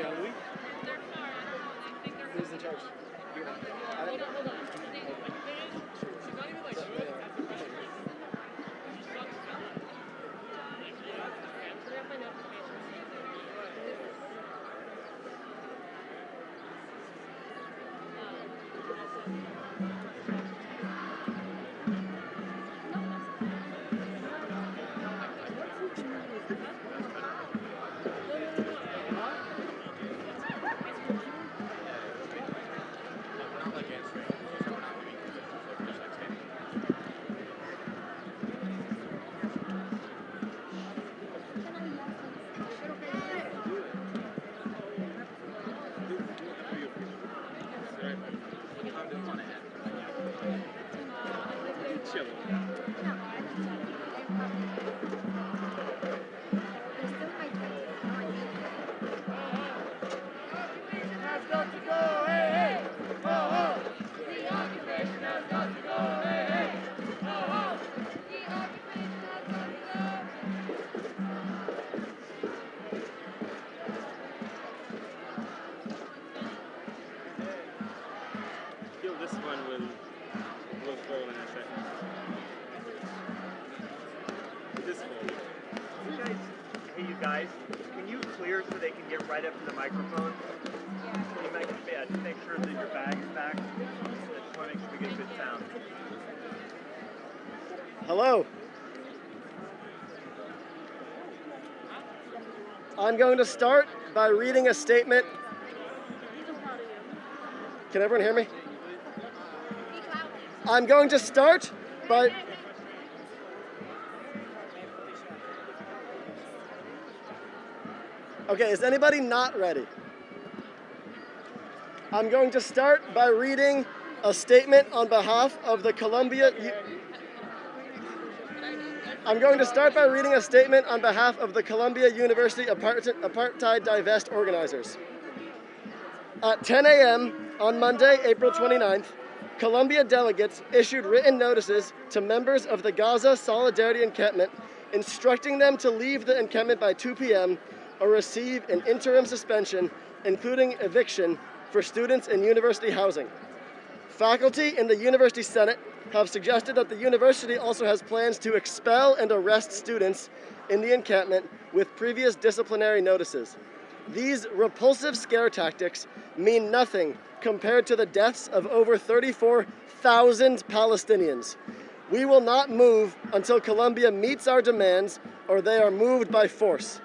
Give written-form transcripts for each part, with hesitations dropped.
shall we? Who's in charge? You are. Hold on. This one will fall in a second. This fall. Hey, you guys, can you clear so they can get right up to the microphone? Yeah. Can you just make sure that your bag is back? I just want to make sure we get good sound. Hello. I'm going to start by reading a statement. Can everyone hear me? I'm going to start by... Okay, is anybody not ready? I'm going to start by reading a statement on behalf of the Columbia... I'm going to start by reading a statement on behalf of the Columbia University Apartheid Divest organizers. At 10 a.m. on Monday, April 29th, Columbia delegates issued written notices to members of the Gaza Solidarity Encampment, instructing them to leave the encampment by 2 p.m. or receive an interim suspension, including eviction, for students in university housing. Faculty in the University Senate have suggested that the university also has plans to expel and arrest students in the encampment with previous disciplinary notices. These repulsive scare tactics mean nothing compared to the deaths of over 34,000 Palestinians. We will not move until Columbia meets our demands or they are moved by force.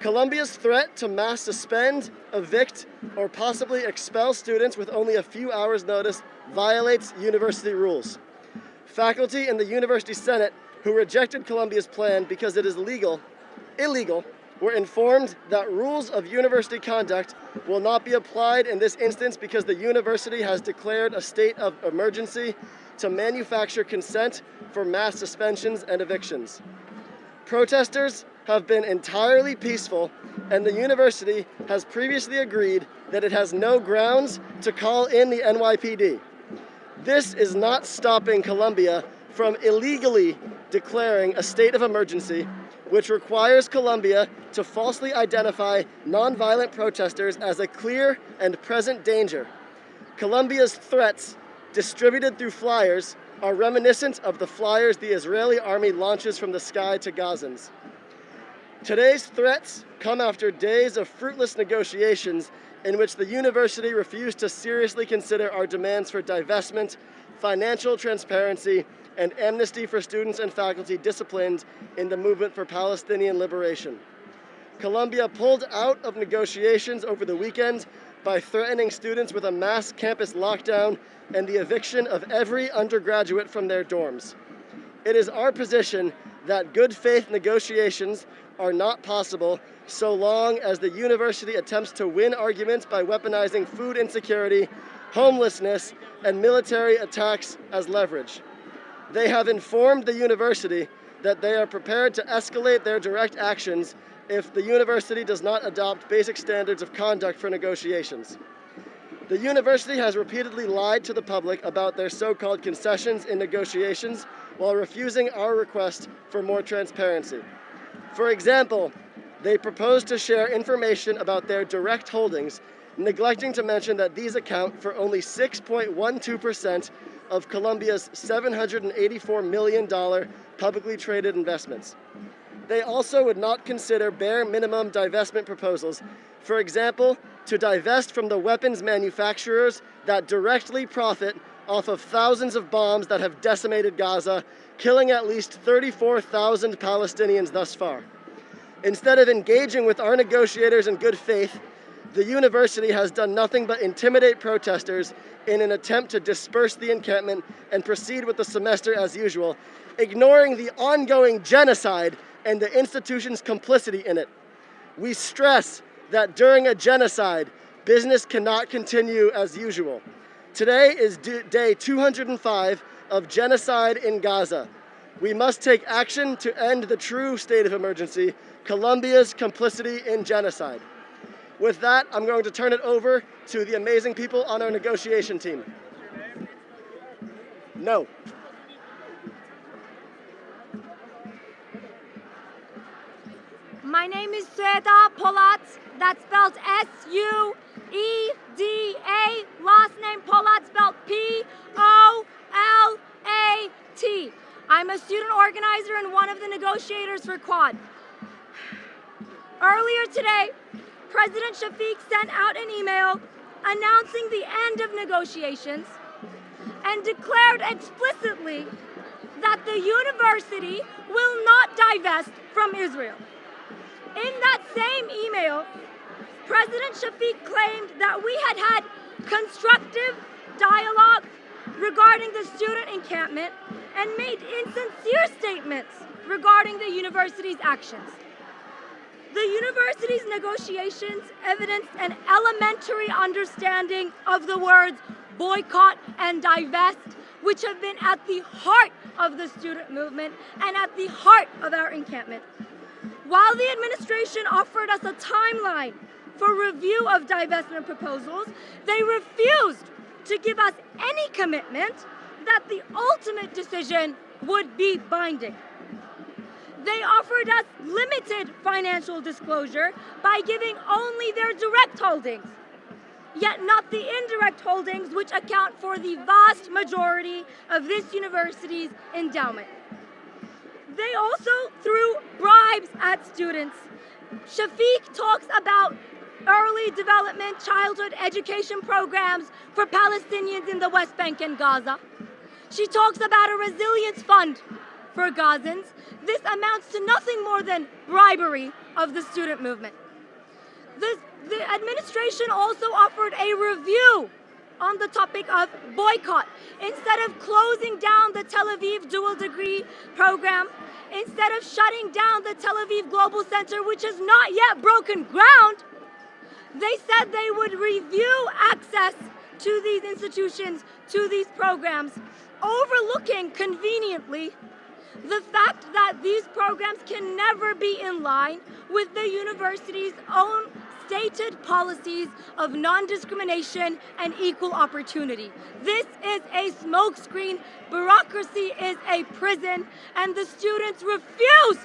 Columbia's threat to mass suspend, evict, or possibly expel students with only a few hours' notice violates university rules. Faculty in the University Senate who rejected Columbia's plan because it is illegal, were informed that rules of university conduct will not be applied in this instance because the university has declared a state of emergency to manufacture consent for mass suspensions and evictions. Protesters have been entirely peaceful, and the university has previously agreed that it has no grounds to call in the NYPD. This is not stopping Columbia from illegally declaring a state of emergency, which requires Columbia to falsely identify nonviolent protesters as a clear and present danger. Columbia's threats, distributed through flyers, are reminiscent of the flyers the Israeli army launches from the sky to Gazans. Today's threats come after days of fruitless negotiations in which the university refused to seriously consider our demands for divestment, financial transparency, and amnesty for students and faculty disciplined in the movement for Palestinian liberation. Columbia pulled out of negotiations over the weekend by threatening students with a mass campus lockdown and the eviction of every undergraduate from their dorms. It is our position that good faith negotiations are not possible so long as the university attempts to win arguments by weaponizing food insecurity, homelessness, and military attacks as leverage. They have informed the university that they are prepared to escalate their direct actions if the university does not adopt basic standards of conduct for negotiations. The university has repeatedly lied to the public about their so-called concessions in negotiations while refusing our request for more transparency. For example, They propose to share information about their direct holdings, neglecting to mention that these account for only 6.12% of Colombia's $784 million publicly traded investments. They also would not consider bare minimum divestment proposals, for example, to divest from the weapons manufacturers that directly profit off of thousands of bombs that have decimated Gaza, killing at least 34,000 Palestinians thus far. Instead of engaging with our negotiators in good faith, the university has done nothing but intimidate protesters in an attempt to disperse the encampment and proceed with the semester as usual, ignoring the ongoing genocide and the institution's complicity in it. We stress that during a genocide, business cannot continue as usual. Today is day 205 of genocide in Gaza. We must take action to end the true state of emergency, Colombia's complicity in genocide. With that, I'm going to turn it over to the amazing people on our negotiation team. No. My name is Sueda Polat. That's spelled S-U-E-D-A. Last name Polat spelled P-O-L-A-T. I'm a student organizer and one of the negotiators for Quad. Earlier today, President Shafiq sent out an email announcing the end of negotiations and declared explicitly that the university will not divest from Israel. In that same email, President Shafiq claimed that we had had constructive dialogue regarding the student encampment and made insincere statements regarding the university's actions. The university's negotiations evidenced an elementary understanding of the words boycott and divest, which have been at the heart of the student movement and at the heart of our encampment. While the administration offered us a timeline for review of divestment proposals, they refused to give us any commitment that the ultimate decision would be binding. They offered us limited financial disclosure by giving only their direct holdings, yet not the indirect holdings which account for the vast majority of this university's endowment. They also threw bribes at students. Shafiq talks about early development childhood education programs for Palestinians in the West Bank and Gaza. She talks about a resilience fund for Gazans. This amounts to nothing more than bribery of the student movement. The administration also offered a review on the topic of boycott. Instead of closing down the Tel Aviv dual degree program, instead of shutting down the Tel Aviv Global Center, which has not yet broken ground, they said they would review access to these institutions, to these programs, overlooking conveniently the fact that these programs can never be in line with the university's own stated policies of non-discrimination and equal opportunity. This is a smokescreen. Bureaucracy is a prison, and the students refuse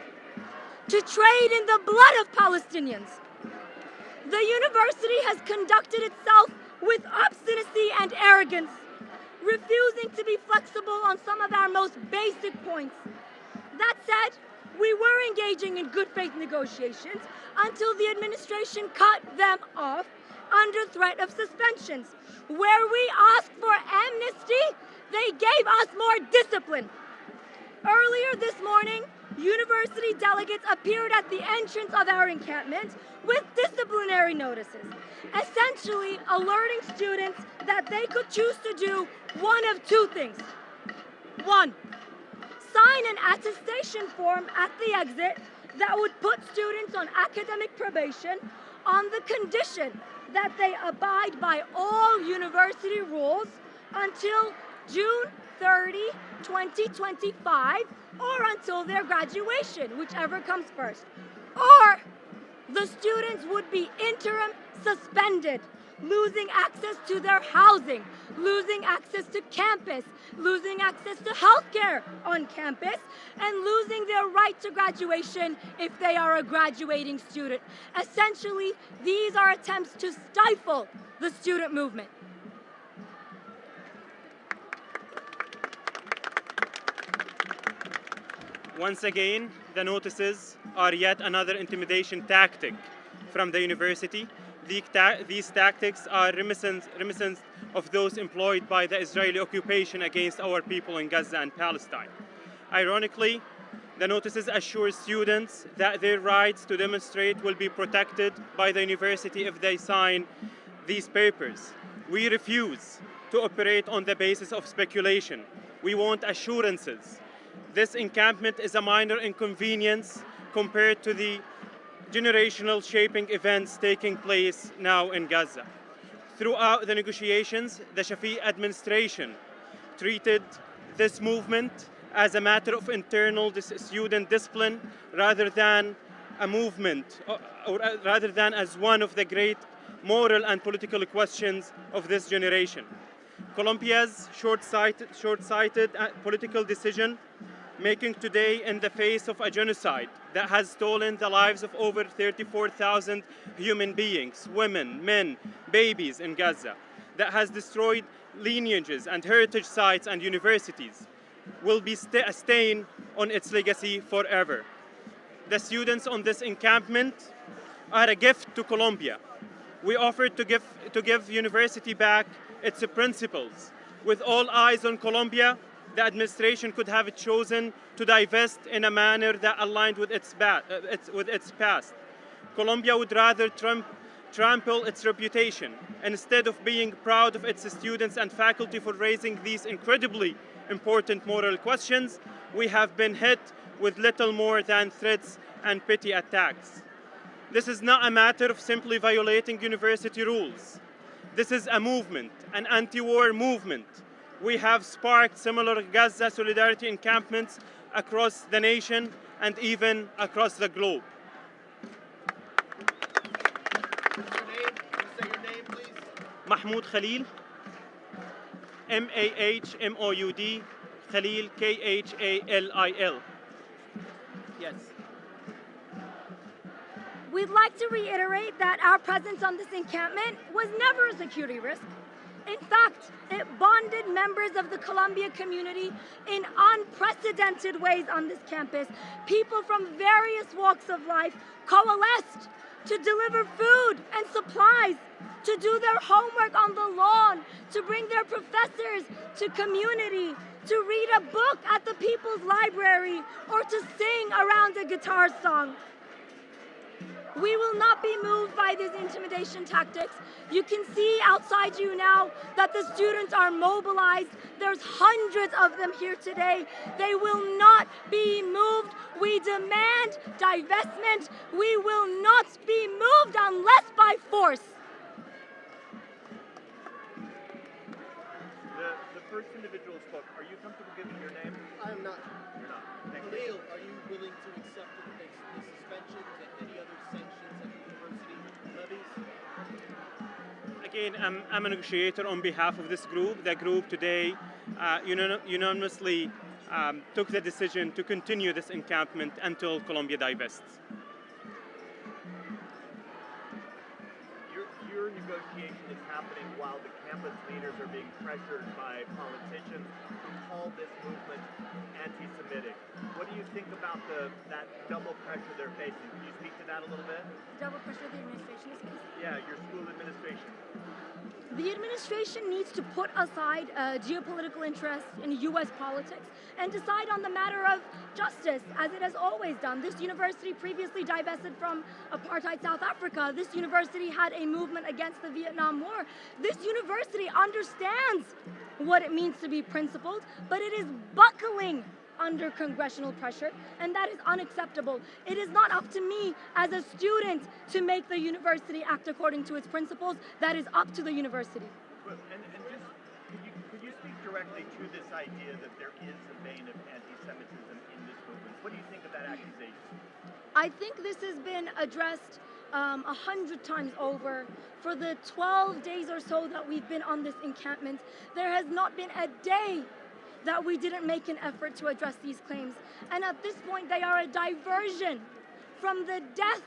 to trade in the blood of Palestinians. The university has conducted itself with obstinacy and arrogance, refusing to be flexible on some of our most basic points. That said, we were engaging in good faith negotiations until the administration cut them off under threat of suspensions. Where we asked for amnesty, they gave us more discipline. Earlier this morning, university delegates appeared at the entrance of our encampment with disciplinary notices, essentially alerting students that they could choose to do one of two things. One, sign an attestation form at the exit that would put students on academic probation on the condition that they abide by all university rules until June 30, 2025, or until their graduation, whichever comes first. Or the students would be interim suspended, losing access to their housing, losing access to campus, losing access to healthcare on campus, and losing their right to graduation if they are a graduating student. Essentially, these are attempts to stifle the student movement. Once again, the notices are yet another intimidation tactic from the university. These tactics are reminiscent of those employed by the Israeli occupation against our people in Gaza and Palestine. Ironically, the notices assure students that their rights to demonstrate will be protected by the university if they sign these papers. We refuse to operate on the basis of speculation. We want assurances. This encampment is a minor inconvenience compared to the generational shaping events taking place now in Gaza. Throughout the negotiations, the Shafiq administration treated this movement as a matter of internal student discipline rather than a movement, or rather than as one of the great moral and political questions of this generation. Colombia's short-sighted political decision making today in the face of a genocide that has stolen the lives of over 34,000 human beings, women, men, babies in Gaza, that has destroyed lineages and heritage sites and universities, will be a stain on its legacy forever. The students on this encampment are a gift to Colombia. We offered to give university back its principles. With all eyes on Colombia, the administration could have chosen to divest in a manner that aligned with its past. Colombia would rather trample its reputation instead of being proud of its students and faculty for raising these incredibly important moral questions. We have been hit with little more than threats and petty attacks. This is not a matter of simply violating university rules. This is a movement, an anti-war movement. We have sparked similar Gaza solidarity encampments across the nation and even across the globe. What's your name? Can you say your name, please? Mahmoud Khalil, M-A-H-M-O-U-D, Khalil, K-H-A-L-I-L. Yes. We'd like to reiterate that our presence on this encampment was never a security risk. In fact, it bonded members of the Colombia community in unprecedented ways on this campus. People from various walks of life coalesced to deliver food and supplies, to do their homework on the lawn, to bring their professors to community, to read a book at the People's Library, or to sing around a guitar song. We will not be moved by these intimidation tactics. You can see outside you now that the students are mobilized. There's hundreds of them here today. They will not be moved. We demand divestment. We will not be moved unless by force. The first individual spoke. Are you comfortable giving your name? I am not. You're not. Thank you. Khalil, are you willing to accept the suspensions and any other sanctions that the university levies? Again, I'm a negotiator on behalf of this group. The group today unanimously took the decision to continue this encampment until Colombia divests. Your negotiation is happening while the campus leaders are being pressured by politicians who call this movement anti-Semitic. What do you think about that double pressure they're facing? Can you speak to that a little bit? Double pressure the administration is facing? Yeah, your school administration. The administration needs to put aside geopolitical interests in U.S. politics and decide on the matter of justice, as it has always done. This university previously divested from apartheid South Africa. This university had a movement against the Vietnam War. This university understands what it means to be principled, but it is buckling under congressional pressure, and that is unacceptable. It is not up to me as a student to make the university act according to its principles. That is up to the university. And just, could you speak directly to this idea that there is a vein of anti-Semitism in this movement? What do you think of that accusation? I think this has been addressed 100 times over. For the 12 days or so that we've been on this encampment, there has not been a day that we didn't make an effort to address these claims. And at this point, they are a diversion from the death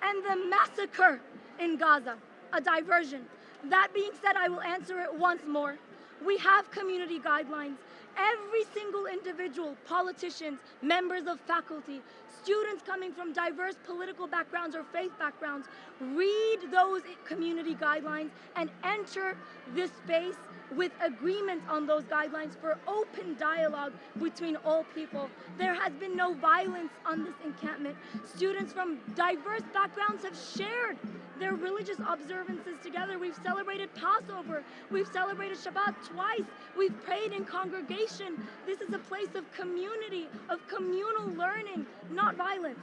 and the massacre in Gaza. A diversion. That being said, I will answer it once more. We have community guidelines. Every single individual, politicians, members of faculty, students coming from diverse political backgrounds or faith backgrounds, read those community guidelines and enter this space with agreement on those guidelines for open dialogue between all people. There has been no violence on this encampment. Students from diverse backgrounds have shared their religious observances together. We've celebrated Passover. We've celebrated Shabbat twice. We've prayed in congregation. This is a place of community, of communal learning, not violence.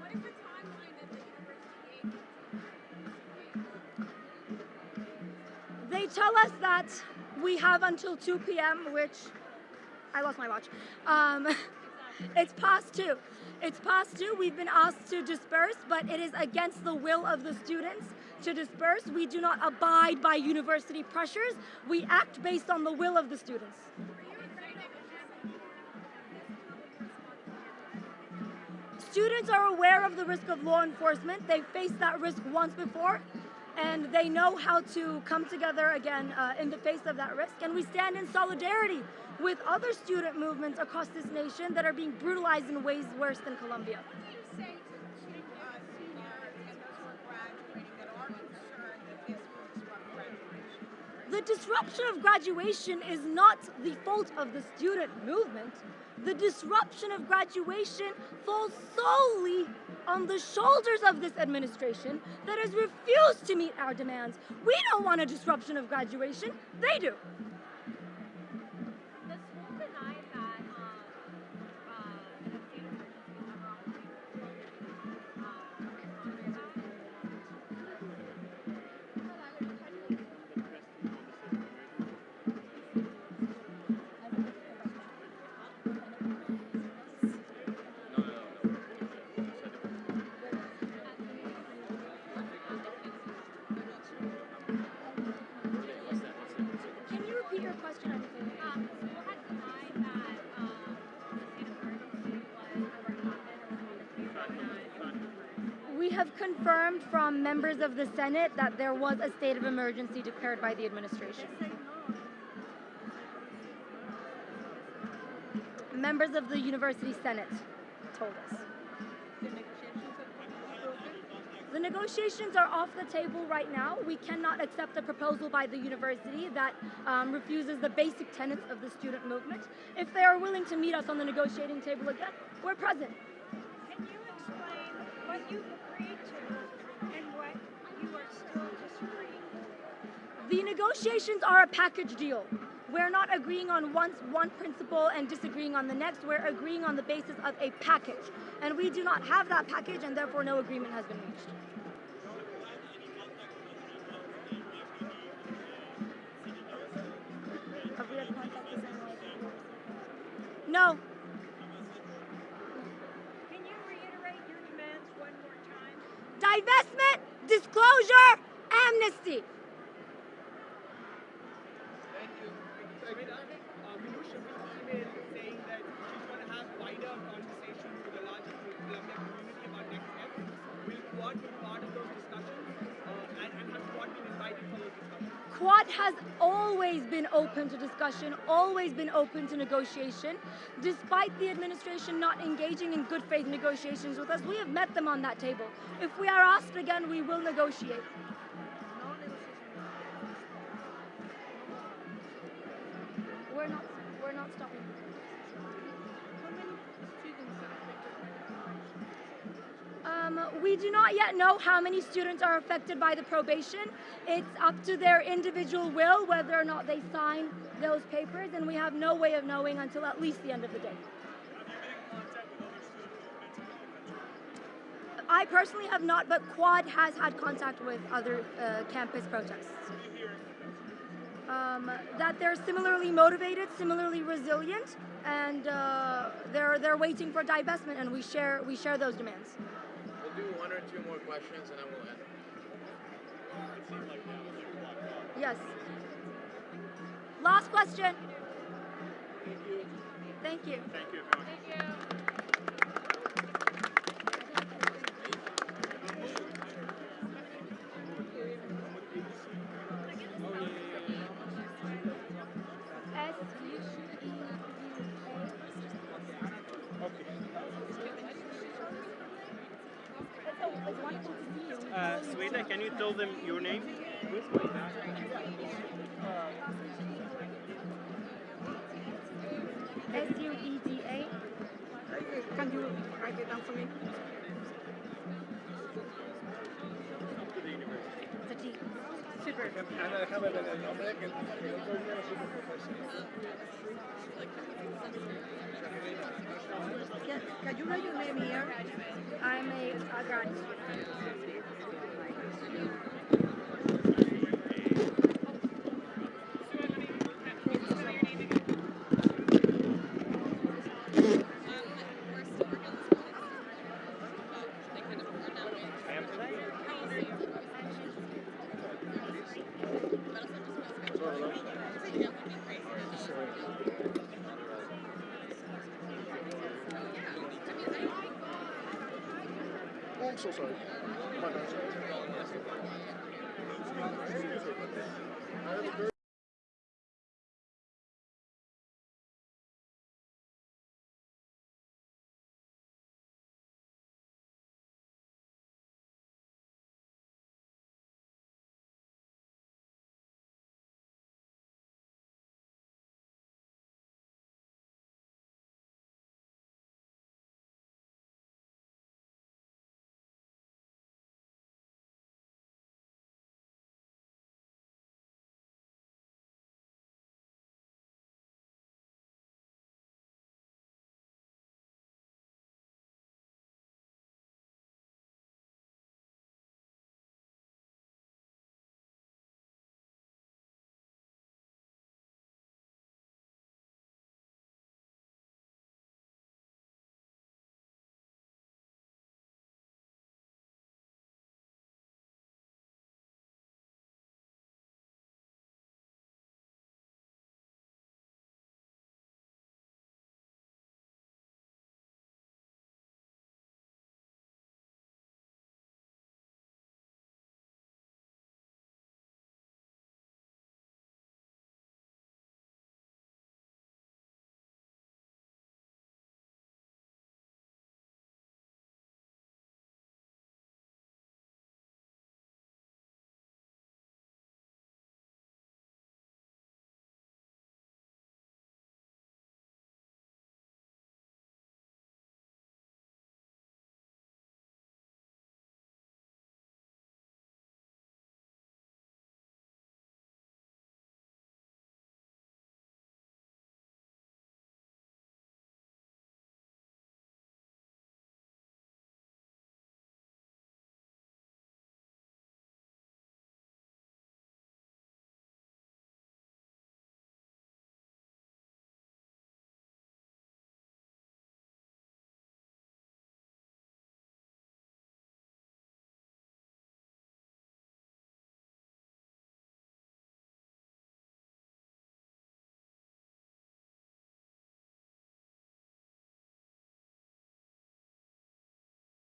What is the timeline that the university gave? They tell us that we have until 2 p.m., which I lost my watch. It's past 2. It's past 2. We've been asked to disperse, but it is against the will of the students to disperse. We do not abide by university pressures. We act based on the will of the students. Students are aware of the risk of law enforcement. They've faced that risk once before, and they know how to come together again in the face of that risk. And we stand in solidarity with other student movements across this nation that are being brutalized in ways worse than Colombia. What do you say to seniors and those who are graduating that are concerned that this will disrupt graduation? The disruption of graduation is not the fault of the student movement. The disruption of graduation falls solely on the shoulders of this administration that has refused to meet our demands. We don't want a disruption of graduation. They do. The school denied that the state of emergency is ever on the Can you repeat your question? The school had denied that the state of emergency was ever happened or was on the We have confirmed from members of the Senate that there was a state of emergency declared by the administration. Members of the University Senate told us. The negotiations are off the table right now. We cannot accept a proposal by the university that refuses the basic tenets of the student movement. If they are willing to meet us on the negotiating table again, we're present. Can you explain what you've agreed to and what you are still disagreeing with? The negotiations are a package deal. We're not agreeing on one principle and disagreeing on the next. We're agreeing on the basis of a package. And we do not have that package, and therefore no agreement has been reached. Have we had contact with anyone? No. Can you reiterate your demands one more time? Divestment, disclosure, amnesty. Thank you. Minusha will email saying that she's going to have wider conversations with the larger Colombian community about next steps. Will Quad be part of those discussions? And has Quad been invited for those discussions? Quad has always been open to discussion, always been open to negotiation. Despite the administration not engaging in good faith negotiations with us, we have met them on that table. If we are asked again, we will negotiate. We're not stopping. How many students are affected? We do not yet know how many students are affected by the probation. It's up to their individual will whether or not they sign those papers, and we have no way of knowing until at least the end of the day. I personally have not, but Quad has had contact with other campus protests. That they're similarly motivated, similarly resilient, and they're waiting for divestment, and we share those demands. do one or two more questions and then we'll end. Yes. Last question. Thank you. Thank you. Thank you. Sweta, can you tell them your name? SUEDA. Can you write it down for me? It's a T. Super. Ana, déjame ver el nombre, que los dos míos súper profesionales. Can you write your name here? I'm a grad. Oh, I'm so sorry. My bad.